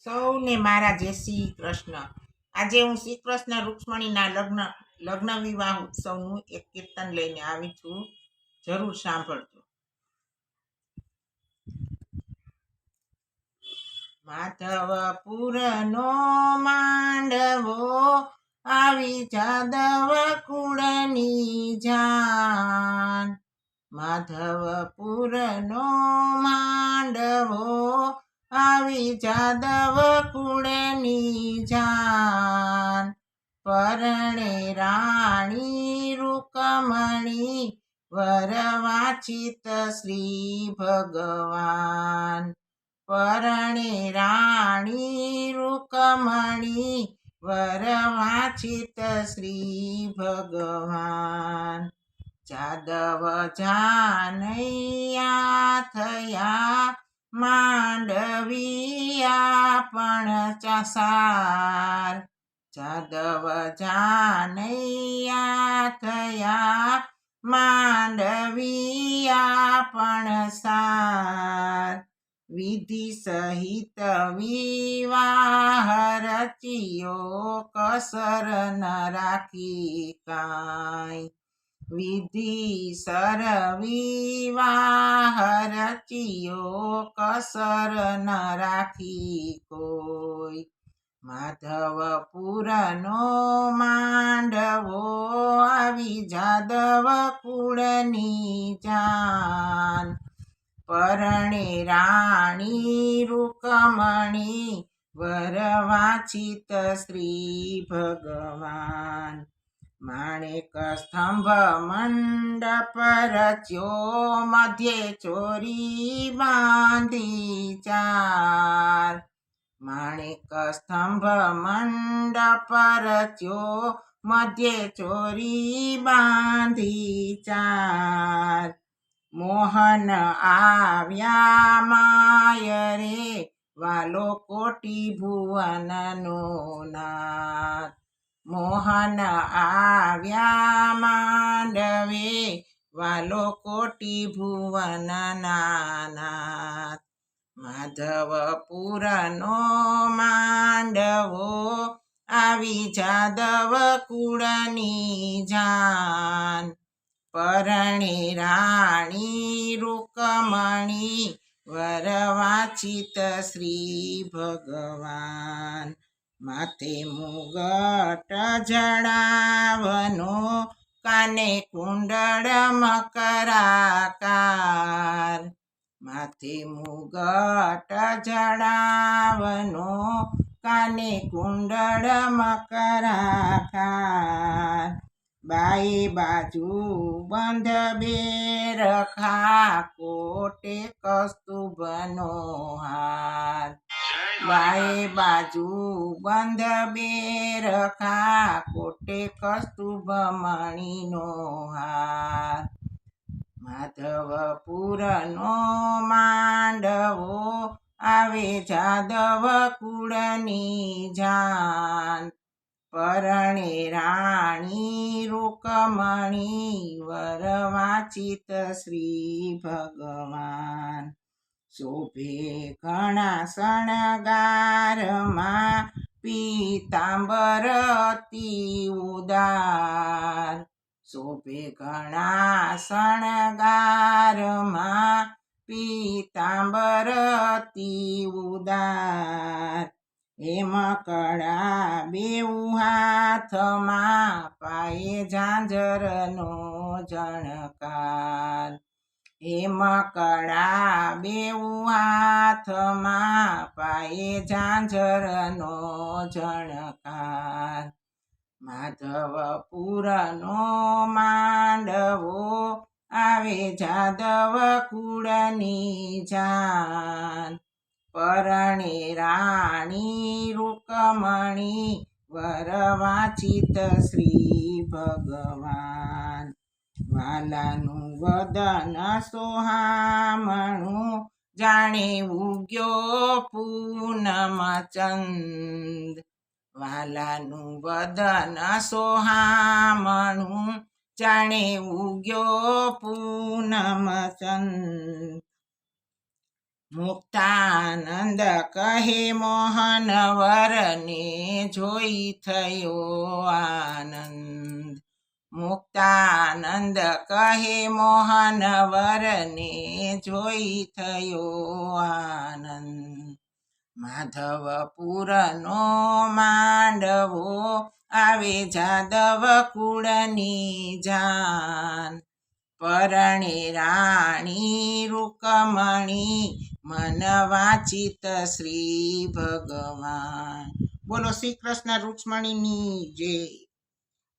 સૌને મારા જય શ્રી કૃષ્ણ. આજે હું શ્રી કૃષ્ણ રૂક્ષ્મણીના લગ્ન વિવાહ ઉત્સવનું એક કીર્તન લઈને આવી છું. જરૂર સાંભળજો. માધવપુરનો માંડવો આવી જાદવ કુળની જાન. માધવપુરનો માંડવો આવી જાદવ કુળની જાન. પરણે રાણી રૂકમણી વરવાચિત શ્રી ભગવાન. પરણે રાણી રૂકમણી વરવાચિત શ્રી ભગવાન. જાદવ જાનૈયા થયા માંડવિયા પણ ચાસાર. જાદવ જાનૈયા થયા માંડવિયા પણ સાર. વિધિ સહિત વિવાહ રચ્યો કસર ન રાખી કાંઈ. વિધિ સર વિવાહ રચ્યો કસર ન રાખી કોઈ. માધવપુરનો માંડવો આવી જાદવ કુળની જાન. પરણે રાણી રૂકમણી વરવાચિત શ્રી ભગવાન. માણેક સ્તંભ મંડપ રચ્યો મધ્યે ચોરી બાંધી ચાર. માણેક સ્તંભ મંડપ રચ્યો મધ્યે ચોરી બાંધી ચાર. મોહન આવ્યા માય રે વાલો કોટી ભુવનનો નાથ. મોહન આવ્યા માંડવે વાલો કોટી ભુવનના નાથ. માધવપુરનો માંડવો આવી જાદવ કુળની જાન. પરણે રાણી રૂકમણી વરવાચિત શ્રી ભગવાન. માથે મુગટ જડાવનો કાને કુંડળ મકરાકાર. માથે મુગટ જડાવનો કાને કુંડળ મકરાકાર. બાએ બાજુ બંધ બેરખા કોટે કસ્તુભનો હાર. બાએ બાજુ બંધ બેરખા કોટે કસ્તુભ મણીનો હાર. માધવપુરનો માંડવો આવે જાદવ કુળની જાન. પરણે રાણી રૂકમણી વરવાચિત શ્રી ભગવાન. શોભે ઘણા શણગારમાં પીતાંબર અતિ ઉદાર. શોભે ઘણા શણગારમાં પીતાંબર અતિ ઉદાર. હેમકળા બેઉ હાથમાં પાયે ઝાંઝરનો ઝણકાર. હેમકળા બેઉ હાથમાં પાયે ઝાંઝરનો ઝણકાર. માધવપુરનો માંડવો આવે જાદવ કુળની જાન. પરણે રાણી રૂકમણી વરવાચિત શ્રી ભગવાન. વાલાનું વદન સોહામણું જાણે ઉગ્યો પૂનમ ચંદ. વાલાનું વદન સોહામણું જાણે ઉગ્યો પૂનમ ચંદ. મુક્તાનંદ કહે મોહન વરને જોઈ થયો આનંદ. મુક્તાનંદ કહે મોહન વરને જોઈ થયો આનંદ. માધવપુરનો માંડવો આવે જાદવ કુળની જાન. પરણે રાણી રૂકમણી મન વાંચિત શ્રી ભગવાન. બોલો શ્રી કૃષ્ણ રૂક્ષ્મણીની જય.